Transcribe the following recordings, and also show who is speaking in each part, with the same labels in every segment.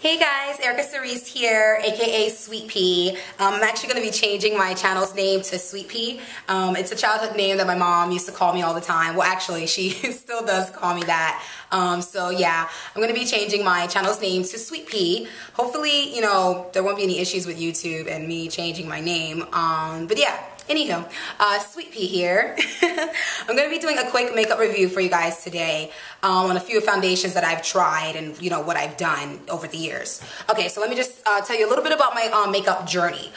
Speaker 1: Hey guys, Erica Cerise here, aka Sweet Pea. I'm actually going to be changing my channel's name to Sweet Pea. It's a childhood name that my mom used to call me all the time. Well, actually, she still does call me that. So yeah, I'm going to be changing my channel's name to Sweet Pea. Hopefully, there won't be any issues with YouTube and me changing my name. But yeah. Anywho, Sweet Pea here. I'm going to be doing a quick makeup review for you guys today on a few foundations that I've tried and, what I've done over the years. Okay, so let me just tell you a little bit about my makeup journey.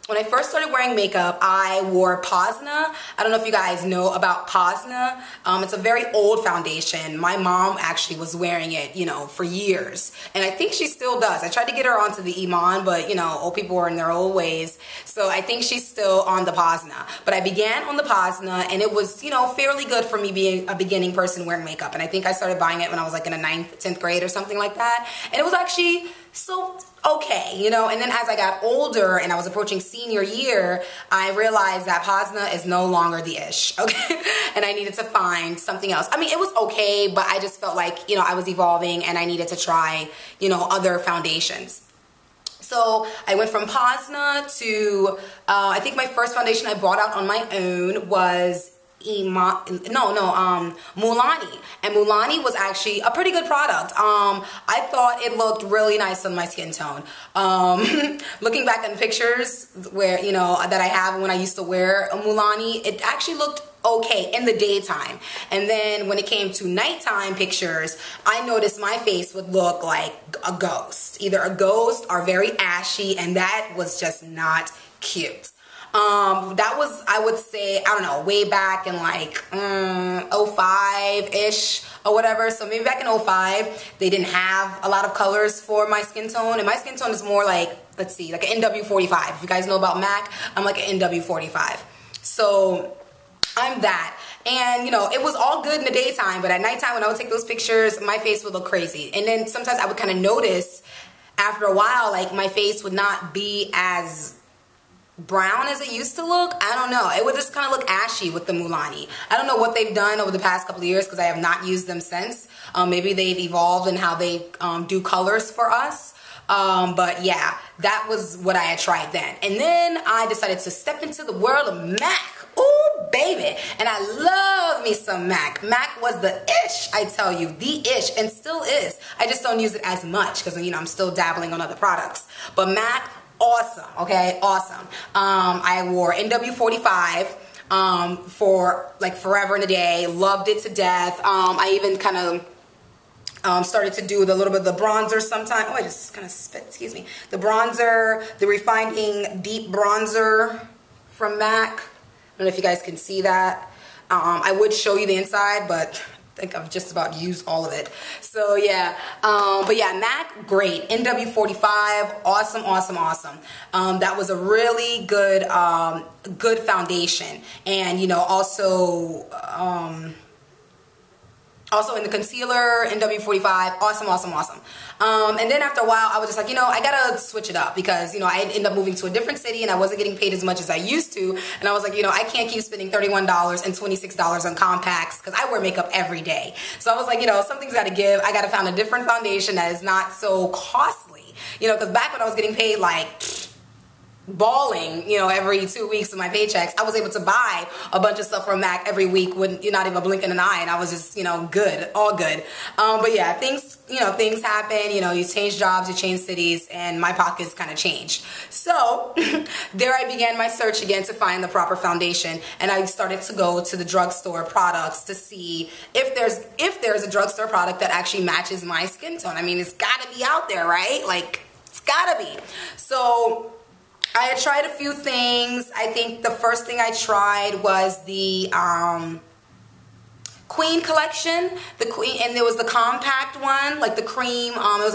Speaker 1: When I first started wearing makeup, I wore Posna. I don't know if you guys know about Posna. It's a very old foundation. My mom actually was wearing it, for years. And I think she still does. I tried to get her onto the Iman, but, old people are in their old ways. So I think she's still on the Posna. But I began on the Posna, and it was, fairly good for me being a beginning person wearing makeup. And I think I started buying it when I was like in the 9th, 10th grade or something like that. And it was actually so okay, and then as I got older and I was approaching senior year, I realized that Posna is no longer the ish, okay? And I needed to find something else. I mean, it was okay, but I just felt like, I was evolving and I needed to try, other foundations. So I went from Posna to, I think my first foundation I bought out on my own was Iman, Mulani, and Mulani was actually a pretty good product. I thought it looked really nice on my skin tone. Looking back in pictures where, that I have when I used to wear a Mulani, it actually looked okay in the daytime. And then when it came to nighttime pictures, I noticed my face would look like a ghost, either a ghost or very ashy, and that was just not cute. That was, I would say, I don't know, way back in like 05-ish or whatever. So maybe back in 05, they didn't have a lot of colors for my skin tone. And my skin tone is more like, let's see, like an NW45. If you guys know about MAC, I'm like an NW45. So I'm that. And, it was all good in the daytime, but at nighttime when I would take those pictures, my face would look crazy. And then sometimes I would kind of notice after a while, like my face would not be as brown as it used to look. I don't know. It would just kind of look ashy with the Mulani. I don't know what they've done over the past couple of years because I have not used them since. Maybe they've evolved in how they do colors for us. But yeah, that was what I had tried then. And then I decided to step into the world of MAC. Ooh, baby. And I love me some MAC. MAC was the ish, I tell you. The ish, and still is. I just don't use it as much because, I'm still dabbling on other products. But MAC, awesome, okay, awesome. I wore NW45 for like forever and a day, loved it to death. I even kind of started to do the little bit of the bronzer sometime. Oh, I just kind of spit, excuse me. The bronzer, the Refining Deep Bronzer from MAC. I don't know if you guys can see that. I would show you the inside, but I think I've just about used all of it. So yeah, but yeah, MAC, great. NW45, awesome, awesome, awesome. That was a really good, good foundation. And, also in the concealer, NW45, awesome, awesome, awesome. And then after a while, I was just like, I gotta switch it up because, I ended up moving to a different city and I wasn't getting paid as much as I used to. And I was like, I can't keep spending $31 and $26 on compacts because I wear makeup every day. So I was like, something's gotta give. I gotta find a different foundation that is not so costly. Because back when I was getting paid like balling, every 2 weeks of my paychecks, I was able to buy a bunch of stuff from MAC every week when you're not even blinking an eye, and I was just, good, all good. But yeah, things happen, you change jobs, you change cities, and my pockets kind of changed. So there I began my search again to find the proper foundation, and I started to go to the drugstore products to see if there's a drugstore product that actually matches my skin tone. I mean, it's gotta be out there, right? Like, it's gotta be. So I had tried a few things. I think the first thing I tried was the Queen collection, and there was the compact one, like the cream. It was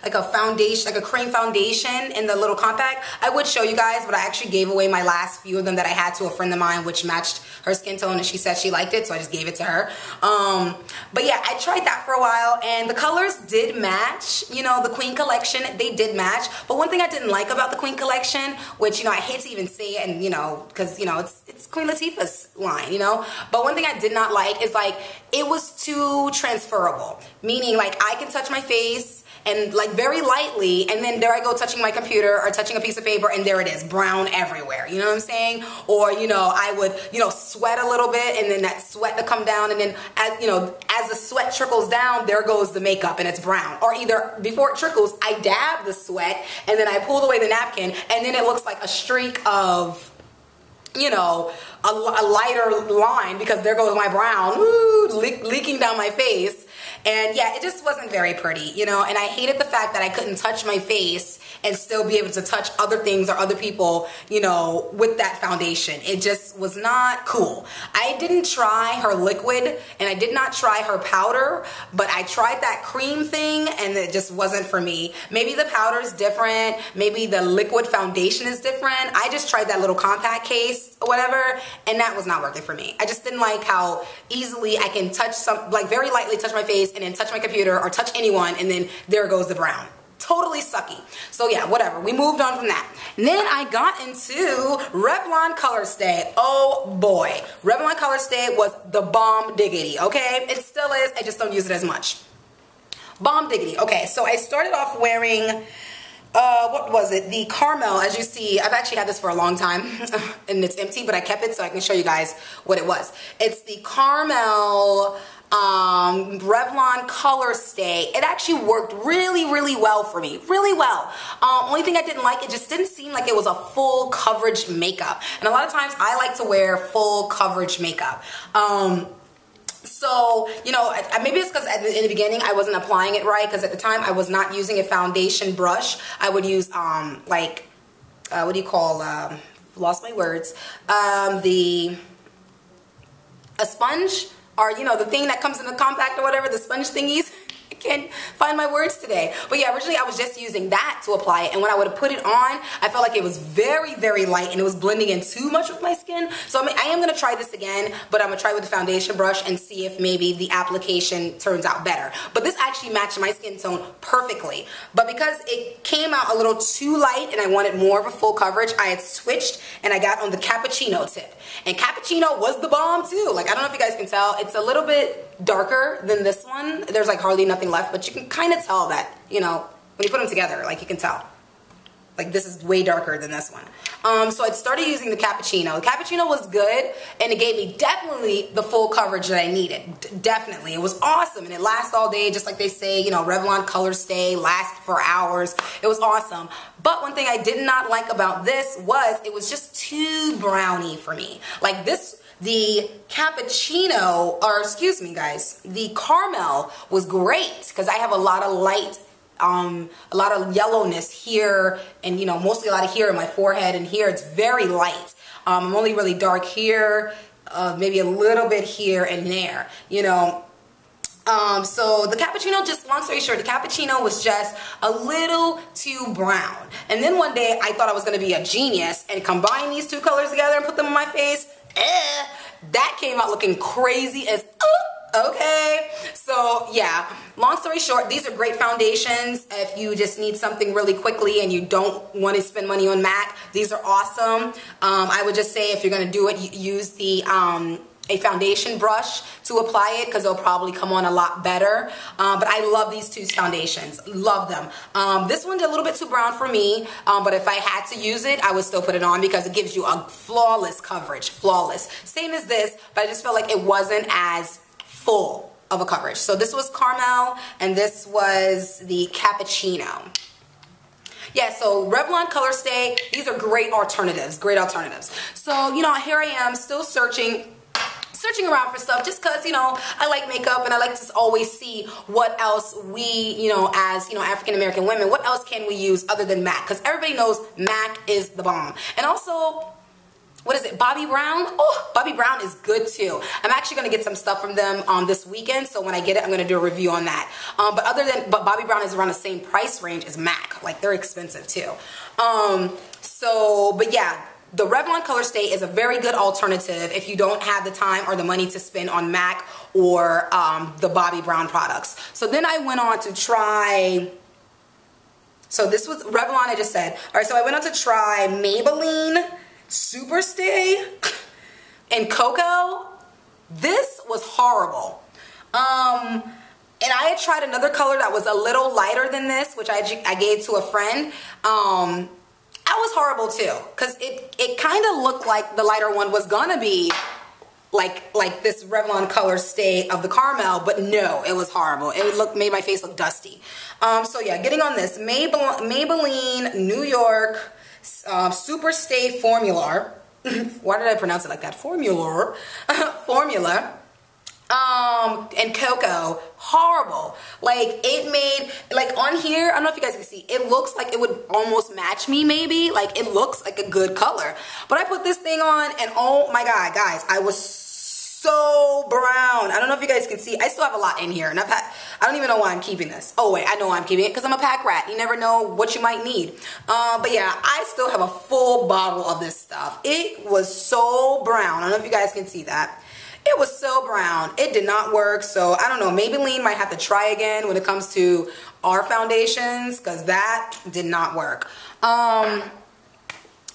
Speaker 1: like a foundation, like a cream foundation in the little compact. I would show you guys, but I actually gave away my last few of them that I had to a friend of mine, which matched her skin tone, and she said she liked it, so I just gave it to her. But yeah, I tried that for a while, and the colors did match. The Queen collection, they did match. But one thing I didn't like about the Queen collection, which I hate to even say it, and because it's Queen Latifah's line, But one thing I did not like is like it was too transferable, meaning like I can touch my face and like very lightly, and then there I go touching my computer or touching a piece of paper, and there it is, brown everywhere. You know what I'm saying? Or, you know, I would, you know, sweat a little bit, and then that sweat to come down, and then as, you know, as the sweat trickles down, there goes the makeup and it's brown. Or either before it trickles, I dab the sweat and then I pulled away the napkin, and then it looks like a streak of, you know, a lighter line, because there goes my brown, leaking down my face. And yeah, it just wasn't very pretty, you know, and I hated the fact that I couldn't touch my face and still be able to touch other things or other people, you know, with that foundation. It just was not cool. I didn't try her liquid and I did not try her powder, but I tried that cream thing and it just wasn't for me. Maybe the powder is different. Maybe the liquid foundation is different. I just tried that little compact case or whatever, and that was not working for me. I just didn't like how easily I can touch like very lightly touch my face and then touch my computer or touch anyone, and then there goes the brown. Totally sucky. So yeah, whatever. We moved on from that. And then I got into Revlon Color Stay. Oh boy. Revlon Color Stay was the bomb diggity, okay? It still is. I just don't use it as much. Bomb diggity. Okay, so I started off wearing, what was it? The Caramel. As you see, I've actually had this for a long time and it's empty, but I kept it so I can show you guys what it was. It's the Caramel Revlon Color Stay. It actually worked really, really well for me. Really well. Only thing I didn't like, it just didn't seem like it was a full coverage makeup. And a lot of times I like to wear full coverage makeup. So, you know, maybe it's because in the beginning I wasn't applying it right, because at the time I was not using a foundation brush. I would use, like, what do you call, lost my words, a sponge, or, you know, the thing that comes in the compact or whatever, the sponge thingies. I can't find my words today. But yeah, originally I was just using that to apply it, and when I would put it on, I felt like it was very, very light and it was blending in too much with my skin. So I mean, I am going to try this again, but I'm going to try with the foundation brush and see if maybe the application turns out better. But this actually matched my skin tone perfectly. But because it came out a little too light and I wanted more of a full coverage, I had switched and I got on the cappuccino tip. And cappuccino was the bomb too. Like, I don't know if you guys can tell, it's a little bit darker than this one. There's like hardly nothing left, but you can kind of tell that, you know, when you put them together, like you can tell. Like, this is way darker than this one. So I started using the cappuccino. The cappuccino was good, and it gave me definitely the full coverage that I needed. Definitely. It was awesome, and it lasts all day, just like they say, you know, Revlon Color Stay lasts for hours. It was awesome. But one thing I did not like about this was it was just too browny for me. Like this, the cappuccino, or excuse me guys, the caramel was great because I have a lot of light, a lot of yellowness here, and you know, mostly a lot of here in my forehead, and here it's very light. I'm only really dark here, maybe a little bit here and there, you know. So the cappuccino, just long story short, the cappuccino was just a little too brown. And then one day I thought I was going to be a genius and combine these two colors together and put them on my face. That came out looking crazy as okay. So yeah, long story short, these are great foundations if you just need something really quickly and you don't want to spend money on MAC. These are awesome. I would just say if you're going to do it, use the a foundation brush to apply it, because it'll probably come on a lot better. But I love these two foundations. Love them. This one's a little bit too brown for me, but if I had to use it, I would still put it on because it gives you a flawless coverage. Flawless. Same as this, but I just felt like it wasn't as full of a coverage. So this was caramel and this was the cappuccino. Yeah, so Revlon Color Stay, these are great alternatives, So, you know, here I am still searching around for stuff just because, you know, I like makeup and I like to always see what else we, you know, as, you know, African American women, what else can we use other than MAC? Because everybody knows MAC is the bomb. And also, what is it, Bobbi Brown? Oh, Bobbi Brown is good too. I'm actually going to get some stuff from them this weekend, so when I get it, I'm going to do a review on that. But Bobbi Brown is around the same price range as MAC. Like, they're expensive too. But yeah, the Revlon Color Stay is a very good alternative if you don't have the time or the money to spend on MAC or the Bobbi Brown products. So then I went on to try, so this was Revlon, I just said. All right, so I went on to try Maybelline Super Stay and Cocoa. This was horrible. And I had tried another color that was a little lighter than this, which I gave to a friend. That was horrible too, because it kind of looked like the lighter one was gonna be like this Revlon color stay of the caramel, but no, it was horrible. It made my face look dusty. So yeah, getting on this Maybelline New York Super Stay Formula. Why did I pronounce it like that? Formula. And cocoa, horrible. Like, it made, like, on here, I don't know if you guys can see, it looks like it would almost match me, maybe. Like, it looks like a good color. But I put this thing on, and oh my god, guys, I was so brown. I don't know if you guys can see. I still have a lot in here, and I don't even know why I'm keeping this. Oh wait, I know why I'm keeping it, because I'm a pack rat. You never know what you might need. But yeah, I still have a full bottle of this stuff. It was so brown. I don't know if you guys can see that. It was so brown. It did not work. So I don't know. Maybelline might have to try again when it comes to our foundations, because that did not work.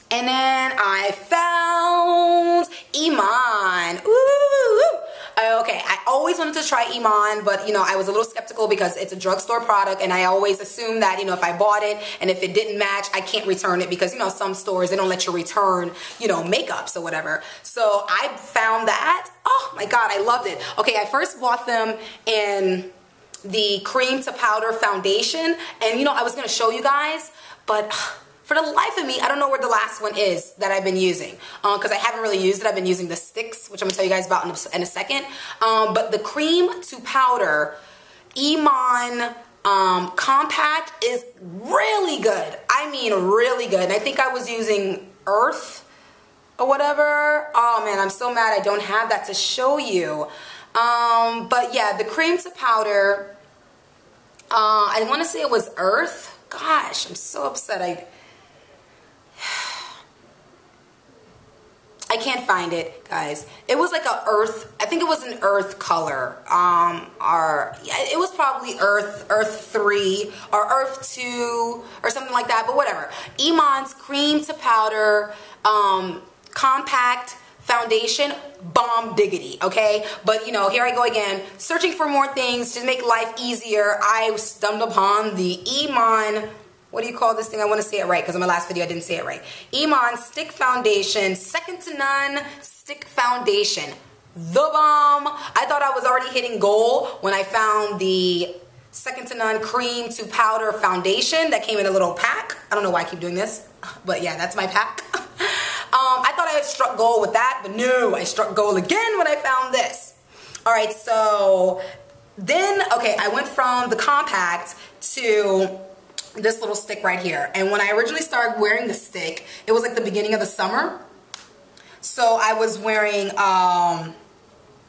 Speaker 1: And then I found Iman. Ooh. Okay, I always wanted to try Iman, but, you know, I was a little skeptical because it's a drugstore product, and I always assumed that, you know, if I bought it and if it didn't match, I can't return it because, you know, some stores, they don't let you return, you know, makeups or whatever. So I found that. Oh my god, I loved it. Okay, I first bought them in the cream to powder foundation, and, you know, I was going to show you guys, but for the life of me, I don't know where the last one is that I've been using, because I haven't really used it. I've been using the sticks, which I'm going to tell you guys about in a second. But the cream to powder Iman compact is really good. I mean, really good. And I think I was using Earth or whatever. Oh man, I'm so mad I don't have that to show you. But yeah, the cream to powder, I want to say it was Earth. Gosh, I'm so upset. I can't find it, guys. It was like a earth, I think it was an earth color. Or yeah, it was probably earth 3 or earth 2 or something like that, but whatever. Iman's cream to powder compact foundation, bomb diggity, okay? But, you know, here I go again, searching for more things to make life easier. I stumbled upon the Iman, what do you call this thing? I want to say it right because in my last video I didn't say it right. Iman Stick Foundation, second to none stick foundation. The bomb. I thought I was already hitting goal when I found the second to none cream to powder foundation that came in a little pack. I don't know why I keep doing this, but yeah, that's my pack. I thought I had struck gold with that, but no, I struck gold again when I found this. All right, so then, okay, I went from the compact to this little stick right here. And when I originally started wearing the stick, it was like the beginning of the summer. So I was wearing, let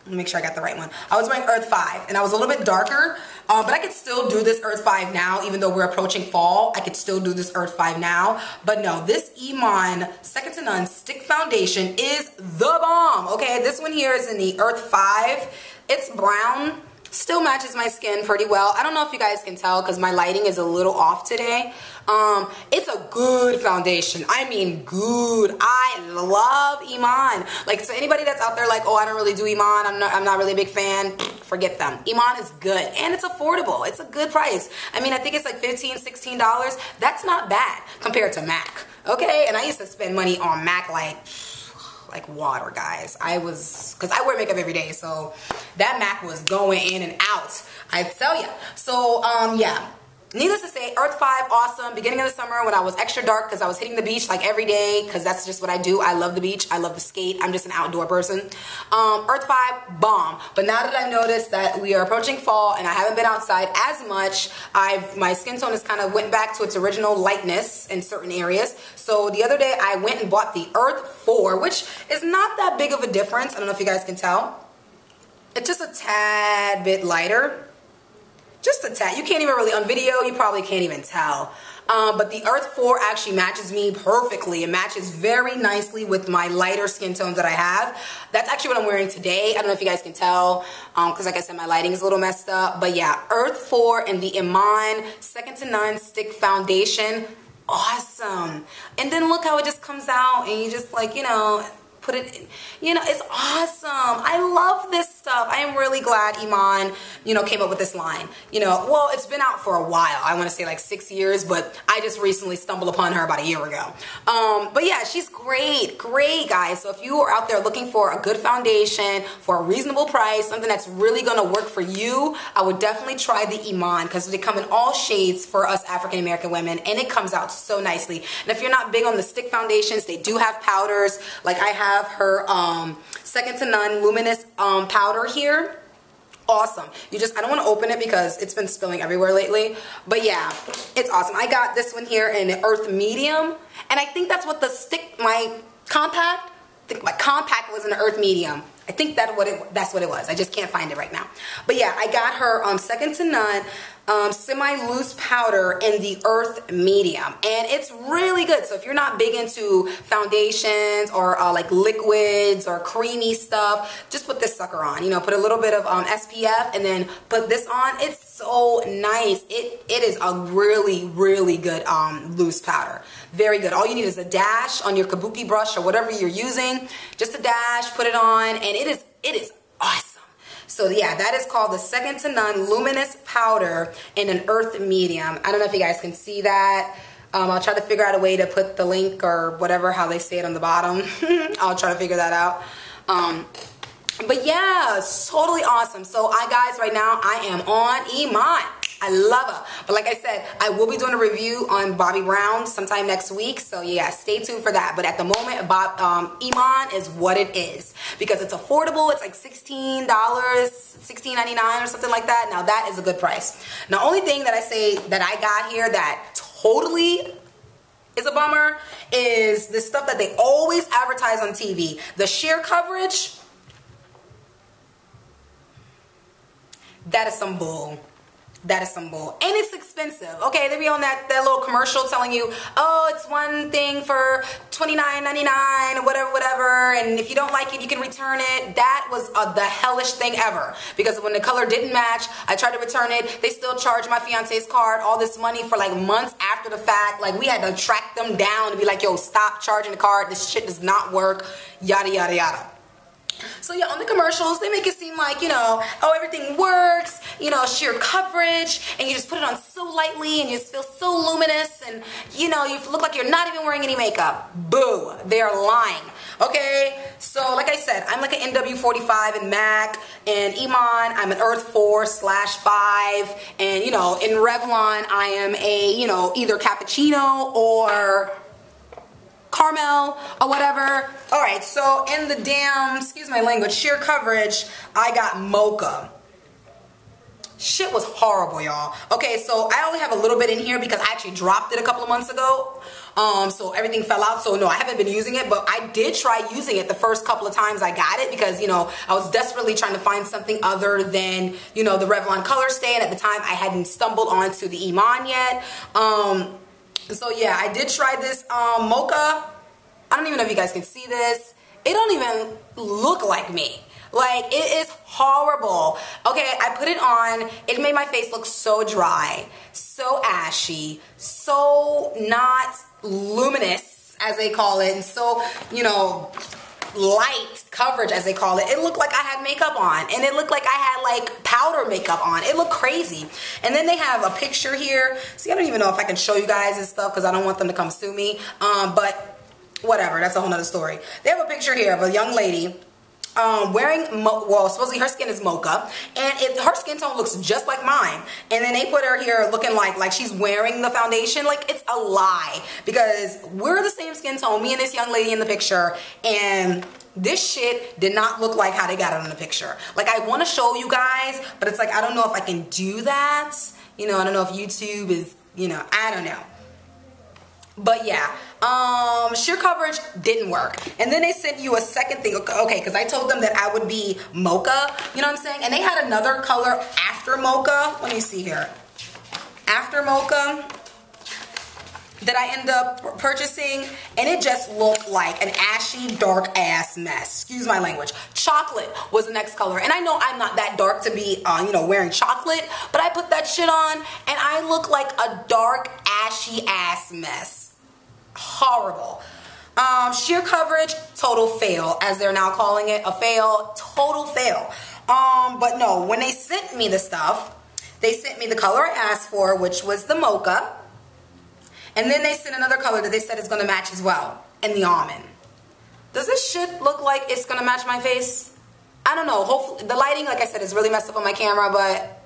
Speaker 1: me make sure I got the right one. I was wearing Earth 5, and I was a little bit darker, but I could still do this Earth 5 now, even though we're approaching fall. I could still do this Earth 5 now. But no, this Iman second to none stick foundation is the bomb. Okay, this one here is in the Earth 5. It's brown. Still matches my skin pretty well. I don't know if you guys can tell because my lighting is a little off today. It's a good foundation. I mean good. I love Iman. Like, so anybody that's out there like, oh, I don't really do Iman, I'm not really a big fan, forget them. Iman is good and it's affordable. It's a good price. I mean, I think it's like $15, $16. That's not bad compared to MAC. Okay, and I used to spend money on MAC like water, guys. Because I wear makeup every day, so that MAC was going in and out, I tell ya. So, yeah. Needless to say, Earth 5, awesome. Beginning of the summer when I was extra dark because I was hitting the beach like every day because that's just what I do. I love the beach. I love to skate. I'm just an outdoor person. Earth 5, bomb. But now that I've noticed that we are approaching fall and I haven't been outside as much, my skin tone has kind of went back to its original lightness in certain areas. So the other day I went and bought the Earth 4, which is not that big of a difference. I don't know if you guys can tell. It's just a tad bit lighter. Just a tad. You can't even really, on video, you probably can't even tell. But the Earth 4 actually matches me perfectly. It matches very nicely with my lighter skin tones that I have. That's actually what I'm wearing today. I don't know if you guys can tell, because like I said, my lighting is a little messed up. But yeah, Earth 4 and the Iman second to none stick foundation. Awesome. And then look how it just comes out and you just like, you know, put it in. You know, it's awesome. I love this stuff. I am really glad Iman, you know, came up with this line. You know, well, it's been out for a while. I want to say like 6 years, but I just recently stumbled upon her about a year ago. But yeah, she's great, guys. So if you are out there looking for a good foundation for a reasonable price, something that's really going to work for you, I would definitely try the Iman, because they come in all shades for us African American women, and it comes out so nicely. And if you're not big on the stick foundations, they do have powders. Like I have her second to none luminous powder here. Awesome. I don't want to open it because it's been spilling everywhere lately, but yeah, it's awesome. I got this one here in the earth medium, and I think that's what my compact was in the earth medium. I think that's what it was. I just can't find it right now. But yeah, I got her second to none semi-loose powder in the earth medium, and it's really good. So if you're not big into foundations or like liquids or creamy stuff, just put this sucker on. You know, put a little bit of SPF and then put this on. It's so nice. It is a really good loose powder. Very good. All you need is a dash on your kabuki brush or whatever you're using. Just a dash, put it on, and it is awesome. So yeah, that is called the second to none luminous powder in an earth medium. I don't know if you guys can see that. I'll try to figure out a way to put the link or whatever, how they say it on the bottom. I'll try to figure that out. But yeah, it's totally awesome. So guys, right now I am on Iman. I love her. But like I said, I will be doing a review on Bobbi Brown sometime next week. So yeah, stay tuned for that. But at the moment, Iman is what it is, because it's affordable. It's like $16, $16.99 or something like that. Now that is a good price. Now, only thing that I say that I got here that totally is a bummer is the stuff that they always advertise on TV. The sheer coverage. That is some bull. That is some bull. And it's expensive. Okay, they be on that little commercial telling you, oh, it's one thing for $29.99 or whatever, and if you don't like it, you can return it. That was the hellish thing ever, because when the color didn't match, I tried to return it. They still charged my fiance's card all this money for like months after the fact. Like, we had to track them down and be like, yo, stop charging the card. This shit does not work. Yada, yada, yada. So yeah, on the commercials, they make it seem like, you know, oh, everything works, you know, sheer coverage, and you just put it on so lightly, and you just feel so luminous, and, you know, you look like you're not even wearing any makeup. Boo. They're lying. Okay? So, like I said, I'm like an NW45 in MAC, and Iman, I'm an Earth 4/5, and, you know, in Revlon, I am a, you know, either cappuccino or caramel or whatever. All right, so in the damn, excuse my language, sheer coverage, I got Mocha. Shit was horrible, y'all. Okay, so I only have a little bit in here because I actually dropped it a couple of months ago. So everything fell out. So no, I haven't been using it, but I did try using it the first couple of times I got it, because, you know, I was desperately trying to find something other than, you know, the Revlon Color Stay, and at the time I hadn't stumbled onto the Iman yet. So yeah, I did try this Mocha. I don't even know if you guys can see this. It don't even look like me. Like, it is horrible. Okay, I put it on. It made my face look so dry, so ashy, so not luminous, as they call it, and so, you know, light coverage, as they call it. It looked like I had makeup on, and it looked like I had like powder makeup on. It looked crazy. And then they have a picture here. See, I don't even know if I can show you guys this stuff because I don't want them to come sue me. But whatever, that's a whole nother story. They have a picture here of a young lady wearing, well, supposedly her skin is mocha, and her skin tone looks just like mine. And then they put her here looking like she's wearing the foundation. Like, it's a lie, because we're the same skin tone, me and this young lady in the picture, and this shit did not look like how they got it in the picture. Like, I want to show you guys, but it's like, I don't know if I can do that. You know, I don't know if YouTube is, you know, I don't know. But yeah, sheer coverage didn't work. And then they sent you a second thing. Okay, because I told them that I would be mocha, you know what I'm saying? And they had another color after mocha. Let me see here. After mocha that I ended up purchasing, and it just looked like an ashy, dark ass mess. Excuse my language. Chocolate was the next color, and I know I'm not that dark to be, you know, wearing chocolate, but I put that shit on, and I look like a dark, ashy ass mess. Horrible. Sheer coverage, total fail, as they're now calling it. A fail, total fail. But no, when they sent me the stuff, they sent me the color I asked for, which was the Mocha. And then they sent another color that they said is going to match as well, and the almond. Does this shit look like it's going to match my face? I don't know. Hopefully, the lighting, like I said, is really messed up on my camera, but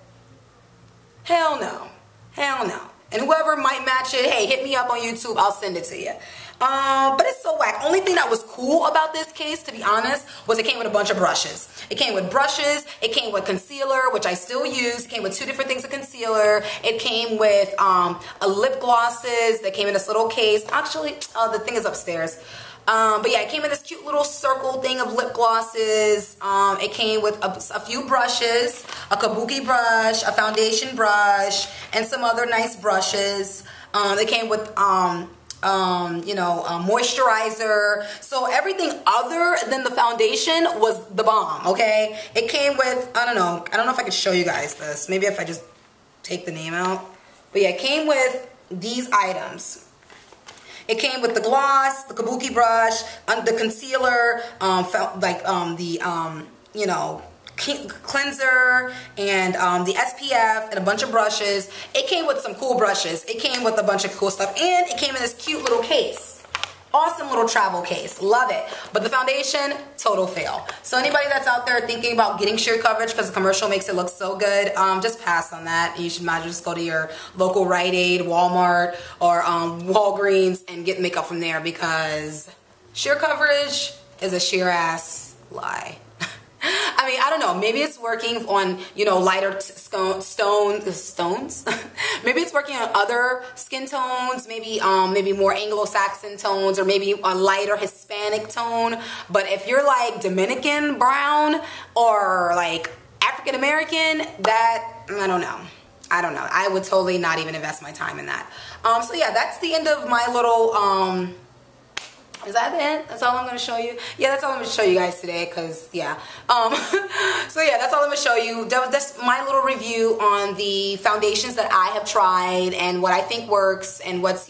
Speaker 1: hell no. Hell no. And whoever might match it, hey, hit me up on YouTube. I'll send it to you. But it's so whack. Only thing that was cool about this case, to be honest, was it came with a bunch of brushes. It came with brushes. It came with concealer, which I still use. It came with 2 different things of concealer. It came with a lip glosses that came in this little case. Actually, the thing is upstairs. But yeah, it came in this cute little circle thing of lip glosses. It came with a few brushes, a kabuki brush, a foundation brush, and some other nice brushes. It came with moisturizer. So everything other than the foundation was the bomb, okay? It came with, I don't know if I could show you guys this. Maybe if I just take the name out. But yeah, it came with these items. It came with the gloss, the kabuki brush, the concealer, cleanser, and the SPF, and a bunch of brushes. It came with some cool brushes. It came with a bunch of cool stuff, and it came in this cute little case. Awesome little travel case. Love it. But the foundation, total fail. So anybody that's out there thinking about getting sheer coverage because the commercial makes it look so good, just pass on that. You should imagine just go to your local Rite Aid, Walmart, or Walgreens and get makeup from there, because sheer coverage is a sheer ass lie. I mean, I don't know. Maybe it's working on, lighter stones. Maybe it's working on other skin tones. Maybe more Anglo-Saxon tones, or maybe a lighter Hispanic tone. But if you're like Dominican brown or like African American, that, I don't know. I would totally not even invest my time in that. So yeah, that's the end of my little, is that it? That's all I'm going to show you? Yeah, that's all I'm going to show you guys today, because, yeah. So, yeah, that's all I'm going to show you. That's my little review on the foundations that I have tried and what I think works and what's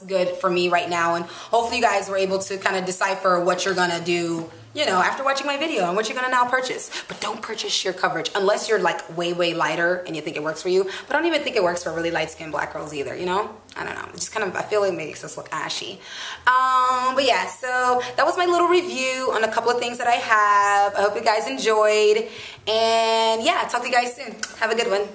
Speaker 1: good for me right now. And hopefully you guys were able to kind of decipher what you're going to do, after watching my video, and what you're going to now purchase. But don't purchase sheer coverage unless you're, like, way, way lighter and you think it works for you. But I don't even think it works for really light-skinned black girls either, I don't know. It just kind of, I feel it makes us look ashy. But yeah, so that was my little review on a couple of things that I have. I hope you guys enjoyed. And yeah, talk to you guys soon. Have a good one.